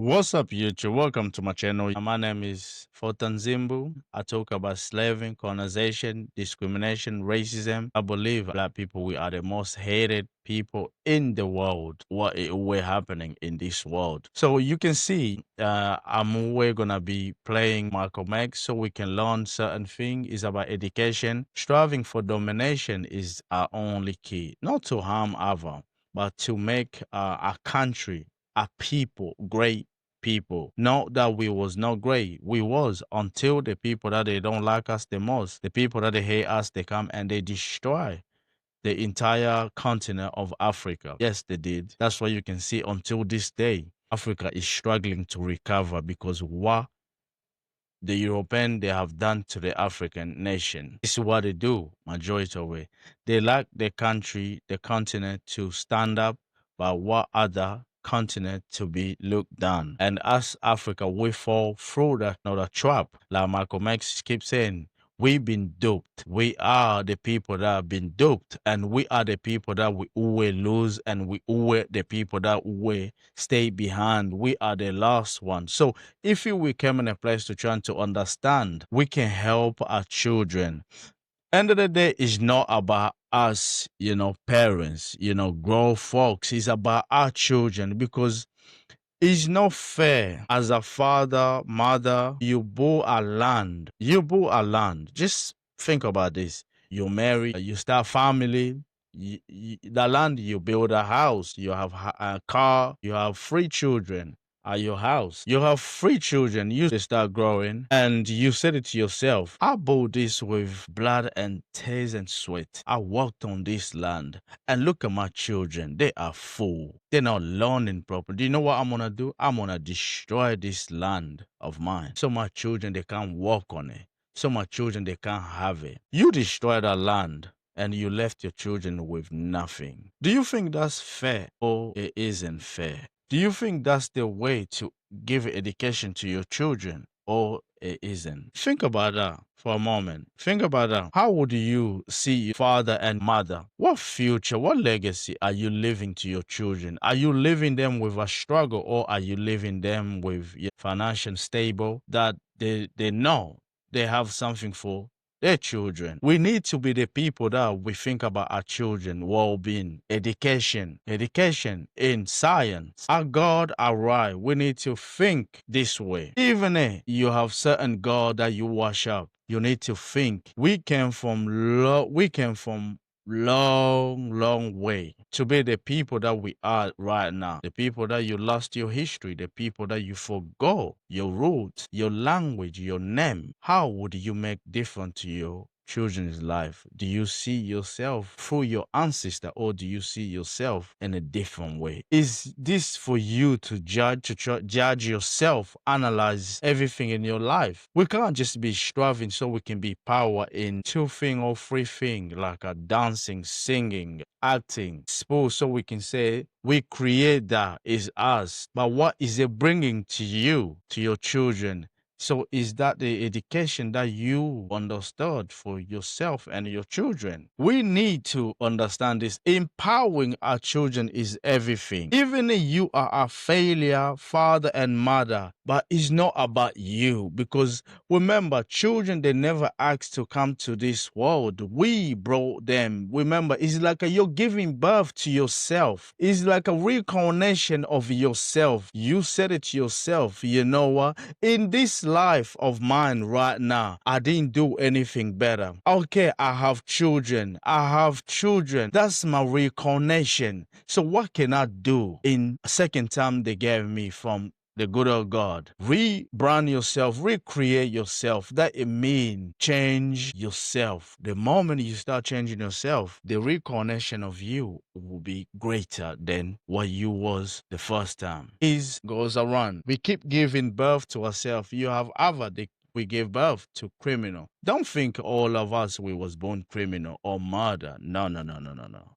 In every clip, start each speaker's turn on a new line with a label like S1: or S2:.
S1: What's up, YouTube? Welcome to my channel. My name is Fortan Zimbu. I talk about slaving, colonization, discrimination, racism. I believe black people, we are the most hated people in the world. We're happening in this world. So you can see, we're gonna be playing Malcolm X so we can learn certain things. It's about education. Striving for domination is our only key, not to harm other, but to make our country, our people great people. Not that we was not great. We was until the people that they don't like us the most, the people that they hate us, they come and they destroy the entire continent of Africa. Yes, they did. That's why you can see until this day, Africa is struggling to recover because what the European they have done to the African nation. This is what they do, majority of it. They like the country, the continent to stand up, but what other continent to be looked down. And as Africa, we fall through that another trap. Like Malcolm X keeps saying, we've been duped. We are the people that have been duped, and we are the people that we always lose, and we always the people that we stay behind. We are the last one. So if we come in a place to try to understand, we can help our children. End of the day, it's not about us, parents, grown folks. It's about our children because it's not fair as a father, mother, you buy a land. You buy a land. Just think about this. You marry, you start family. The land, you build a house, you have a car, you have three children at your house. You have three children, you start growing, and you said it to yourself, I bought this with blood and tears and sweat. I worked on this land, and look at my children. They are full. They're not learning properly. Do you know what I'm gonna do? I'm gonna destroy this land of mine. So my children, they can't walk on it. So my children, they can't have it. You destroy that land and you left your children with nothing. Do you think that's fair or it isn't fair? Do you think that's the way to give education to your children or it isn't? Think about that for a moment. Think about that. How would you see your father and mother? What future, what legacy are you leaving to your children? Are you leaving them with a struggle or are you leaving them with financial stable that they know they have something for their children? We need to be the people that we think about our children, well-being, education in science. Our God, our right. We need to think this way. Even if you have certain God that you worship, you need to think. We came from long way to be the people that we are right now. The people that you lost your history, the people that you forgot your roots, your language, your name. How would you make difference to your children's life? Do you see yourself through your ancestor or do you see yourself in a different way? Is this for you to judge, judge yourself, analyze everything in your life? We can't just be striving so we can be power in two thing or three thing like dancing, singing, acting, sports, so we can say we create that is us. But what is it bringing to you, to your children? So is that the education that you understood for yourself and your children? We need to understand this. Empowering our children is everything. Even if you are a failure, father and mother, but it's not about you because remember, children, they never asked to come to this world. We brought them. Remember, it's like you're giving birth to yourself. It's like a reincarnation of yourself. You said it yourself. You know what? In this life of mine right now, I didn't do anything better. Okay, I have children. That's my reincarnation. So what can I do in second time they gave me from the good old God? Rebrand yourself, recreate yourself. That it means change yourself. The moment you start changing yourself, the reincarnation of you will be greater than what you was the first time. It goes around. We keep giving birth to ourselves. You have other we gave birth to criminal. Don't think all of us we was born criminal or murder. No.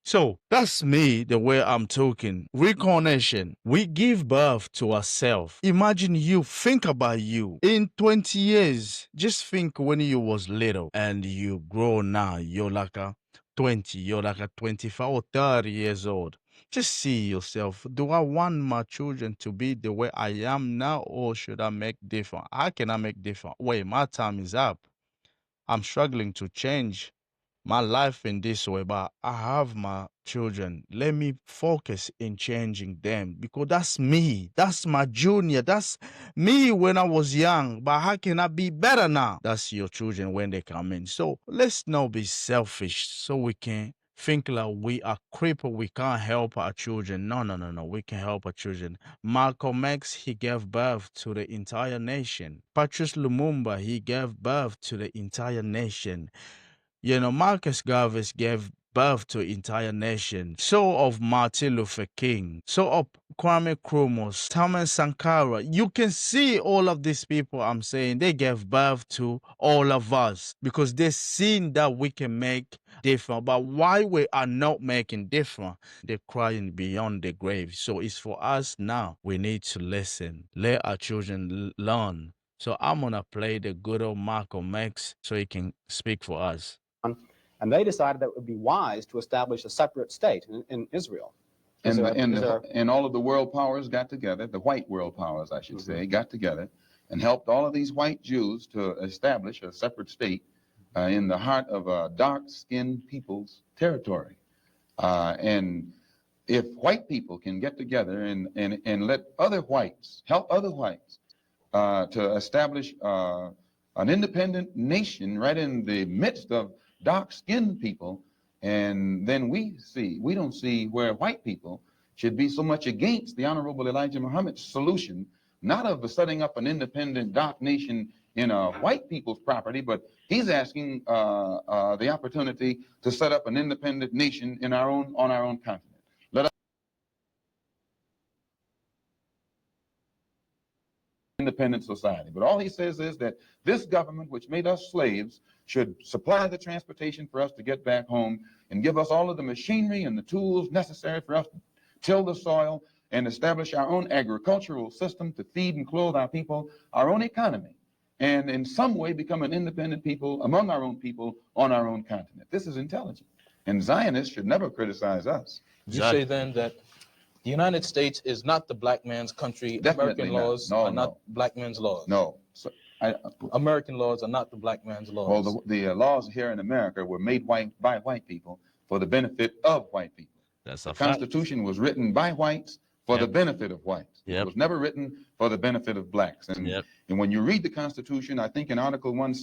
S1: So that's me, the way I'm talking. Reincarnation. We give birth to ourselves. Imagine you, think about you. In 20 years, just think when you was little and you grow now, you're like a 20, you're like a 25 or 30 years old. Just see yourself. Do I want my children to be the way I am now, or should I make different? How can I make different? Wait, my time is up. I'm struggling to change my life in this way, but I have my children. Let me focus in changing them because that's me. That's my junior. That's me when I was young. But how can I be better now? That's your children when they come in. So let's not be selfish so we can think like we are crippled. We can't help our children. No, no, no, no. We can help our children. Malcolm X, he gave birth to the entire nation. Patrice Lumumba, he gave birth to the entire nation. You know, Marcus Garvey gave birth to entire nation. So of Martin Luther King. So of Kwame Nkrumah, Thomas Sankara. You can see all of these people I'm saying, they gave birth to all of us because they seen that we can make different. But why we are not making different? They're crying beyond the grave. So it's for us now. We need to listen. Let our children learn. So I'm gonna play the good old Malcolm X so he can speak for us.
S2: And they decided that it would be wise to establish a separate state in Israel.
S3: And all of the world powers got together, the white world powers, I should say, got together and helped all of these white Jews to establish a separate state in the heart of a dark-skinned people's territory. And if white people can get together and let other whites, help other whites to establish an independent nation right in the midst of dark-skinned people, and then we don't see where white people should be so much against the Honorable Elijah Muhammad's solution, not of setting up an independent dark nation in a white people's property, but he's asking the opportunity to set up an independent nation on our own continent. Let us independent society. But all he says is that this government, which made us slaves, should supply the transportation for us to get back home and give us all of the machinery and the tools necessary for us to till the soil and establish our own agricultural system to feed and clothe our people, our own economy, and in some way become an independent people among our own people on our own continent. This is intelligent. And Zionists should never criticize us.
S4: You say then that the United States is not the black man's country.
S3: Definitely
S4: American
S3: not.
S4: laws
S3: No,
S4: are
S3: no.
S4: not black man's laws.
S3: No.
S4: American laws are not the black man's laws.
S3: Well, the laws here in America were made by white people for the benefit of white people.
S1: That's
S3: the Constitution was written by whites for the benefit of whites. It was never written for the benefit of blacks. And when you read the Constitution, I think in Article 1,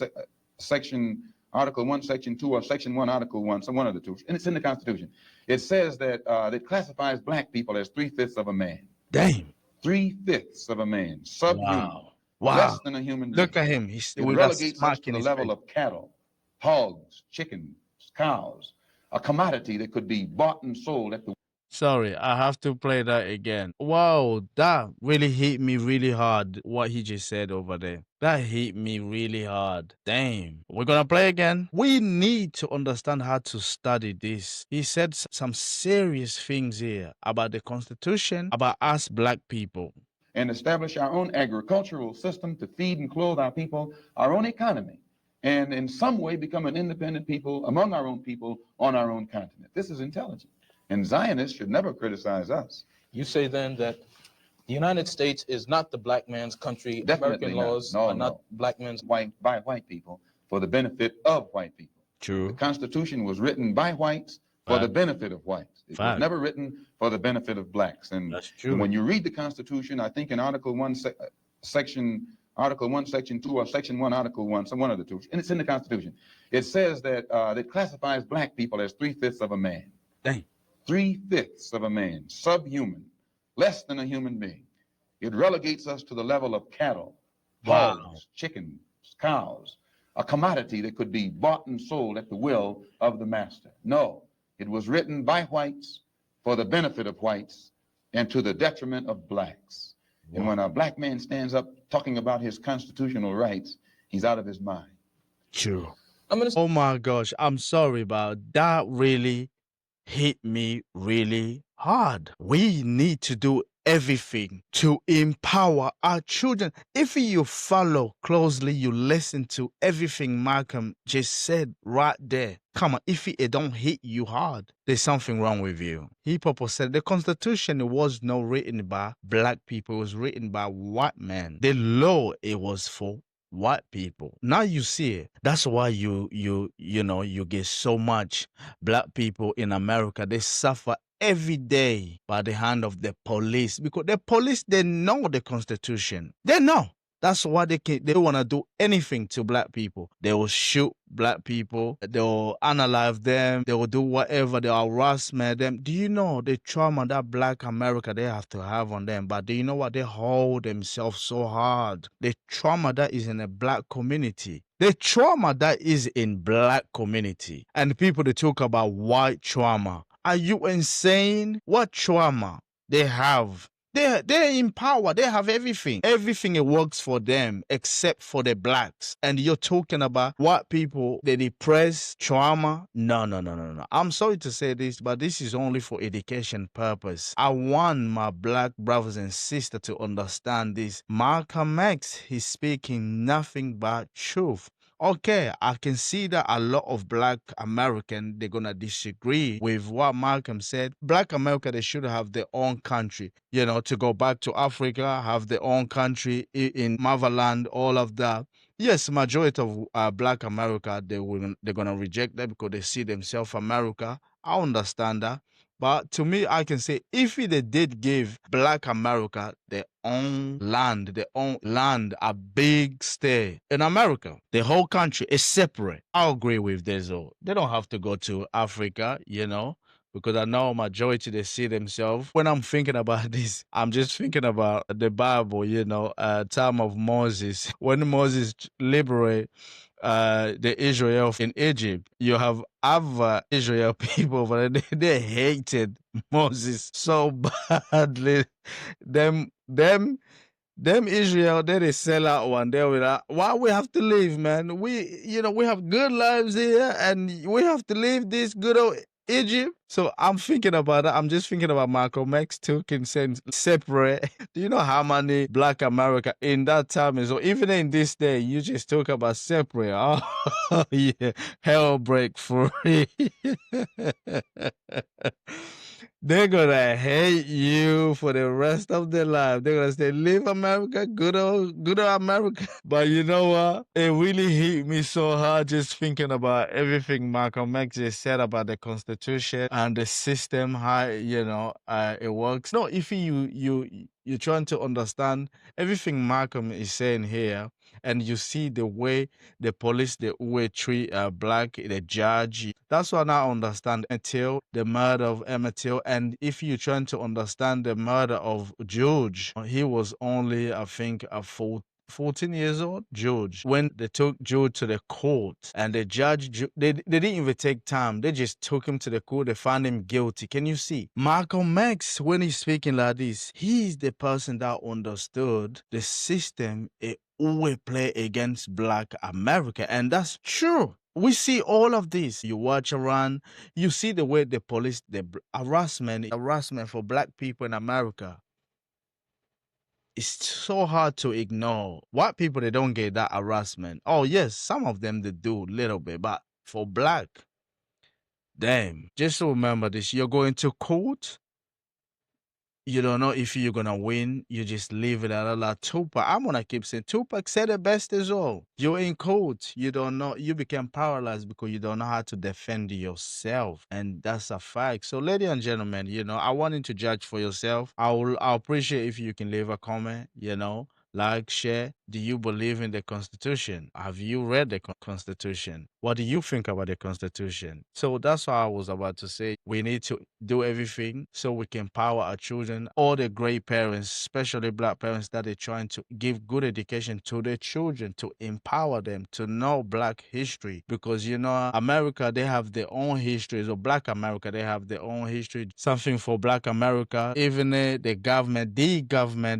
S3: Section 2, or Section 1, Article 1, some one of the two, and it's in the Constitution. It says that it classifies black people as 3/5 of a man.
S1: Damn.
S3: 3/5 of a man, subhuman, less than a human being.
S1: Look at him.
S3: It relegates us to the level of cattle, hogs, chickens, cows, a commodity that could be bought and sold at the...
S1: Sorry, I have to play that again. Wow, that really hit me really hard, what he just said over there. That hit me really hard. Damn. We're gonna play again. We need to understand how to study this. He said some serious things here about the Constitution, about us black people.
S3: And establish our own agricultural system to feed and clothe our people, our own economy, and in some way become an independent people among our own people on our own continent. This is intelligent. And Zionists should never criticize us.
S4: You say then that the United States is not the black man's country.
S3: Definitely
S4: American
S3: not.
S4: laws
S3: No,
S4: are
S3: no.
S4: not black man's.
S3: By white people for the benefit of white people.
S1: True.
S3: The Constitution was written by whites for the benefit of whites. It was never written for the benefit of blacks. And
S1: that's true.
S3: And when you read the Constitution, I think in Article 1, Section 2, or Section 1, Article 1, some one of the two, and it's in the Constitution. It says that it classifies black people as 3/5 of a man.
S1: Dang.
S3: 3/5 of a man, subhuman, less than a human being. It relegates us to the level of cattle, hogs, chickens, cows, a commodity that could be bought and sold at the will of the master. No, it was written by whites for the benefit of whites and to the detriment of blacks. And when a black man stands up talking about his constitutional rights, he's out of his mind.
S1: True. Oh my gosh, I'm sorry, but that really hit me really hard. We need to do everything to empower our children. If you follow closely, you listen to everything Malcolm just said right there. Come on, if it don't hit you hard, there's something wrong with you. He purpose said the Constitution was not written by black people, it was written by white men. The law, it was for white people. Now you see it. That's why you get so much black people in America. They suffer every day by the hand of the police, because the police, they know the Constitution. They know. That's why they want to do anything to black people. They will shoot black people. They will analyze them. They will do whatever. They will harassment them. Do you know the trauma that black America they have to have on them? But do you know what? They hold themselves so hard. The trauma that is in the black community. The trauma that is in black community. And people, they talk about white trauma. Are you insane? What trauma they have? They're in power. They have everything. Everything it works for them except for the blacks. And you're talking about white people, they depress, trauma. No. I'm sorry to say this, but this is only for education purpose. I want my black brothers and sisters to understand this. Malcolm X, he's speaking nothing but truth. Okay, I can see that a lot of black Americans, they're going to disagree with what Malcolm said. Black America, they should have their own country, to go back to Africa, have their own country in motherland, all of that. Yes, majority of black America, they're going to reject that because they see themselves America. I understand that. But to me, I can say if they did give black America their own land, a big stay in America, the whole country is separate. I agree with this. They don't have to go to Africa, because I know majority they see themselves. When I'm thinking about this, I'm just thinking about the Bible, time of Moses. When Moses liberate the Israel in Egypt, you have other Israel people, but they hated Moses so badly. Them Israel, they sell out one day with that. Why we have to leave, man? We have good lives here, and we have to leave this good old Egypt. So I'm thinking about that. I'm just thinking about Malcolm X too, can send separate. Do you know how many black America in that time is? So even in this day, you just talk about separate. Oh yeah, hell break free. They're gonna hate you for the rest of their life. They're gonna say, "Leave America, good old America." But you know what? It really hit me so hard just thinking about everything Malcolm X just said about the Constitution and the system, how it works. No, if you're trying to understand everything Malcolm is saying here, and you see the way the police, the way treat black, the judge. That's what I understand. Until the murder of Emmett Till, and if you're trying to understand the murder of George, he was only, I think, 14 years old, George. When they took George to the court, and the judge, they didn't even take time. They just took him to the court. They found him guilty. Can you see? Malcolm X, when he's speaking like this, he's the person that understood the system. It always play against black America, and that's true. We see all of this. You watch around, you see the way the police, the harassment for black people in America. It's so hard to ignore. White people, they don't get that harassment. Oh yes, some of them they do a little bit, but for black, damn. Just remember this: you're going to court. You don't know if you're gonna win. You just leave it at a Tupac. I'm gonna keep saying Tupac said the best as well. You're in court. You don't know. You become paralyzed because you don't know how to defend yourself, and that's a fact. So, ladies and gentlemen, I want you to judge for yourself. I'll appreciate if you can leave a comment. Like, share. Do you believe in the Constitution? Have you read the Constitution? What do you think about the Constitution? So that's what I was about to say. We need to do everything so we can empower our children, all the great parents, especially black parents, that are trying to give good education to their children, to empower them to know black history. Because, America, they have their own history. So black America, they have their own history. Something for black America. Even the government,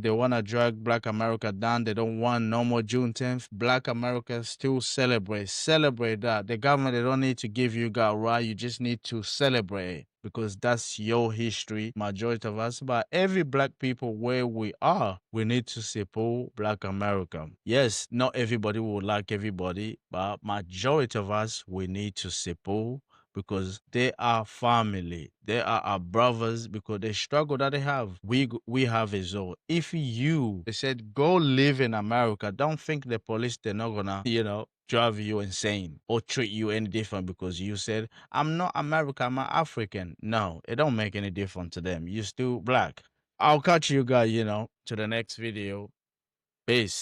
S1: they want to drag black America down. They don't want no more Juneteenth. Black America still celebrate that. The government, they don't need to give you God right. You just need to celebrate. because that's your history, majority of us. But every black people where we are, we need to support Black America. Yes, not everybody will like everybody, but majority of us, we need to support because they are family. They are our brothers because the struggle that they have, we have as well. If they said, go live in America, don't think the police, they're not gonna, drive you insane or treat you any different because you said, I'm not American, I'm African. No, it don't make any difference to them. You still black. I'll catch you guys, to the next video. Peace.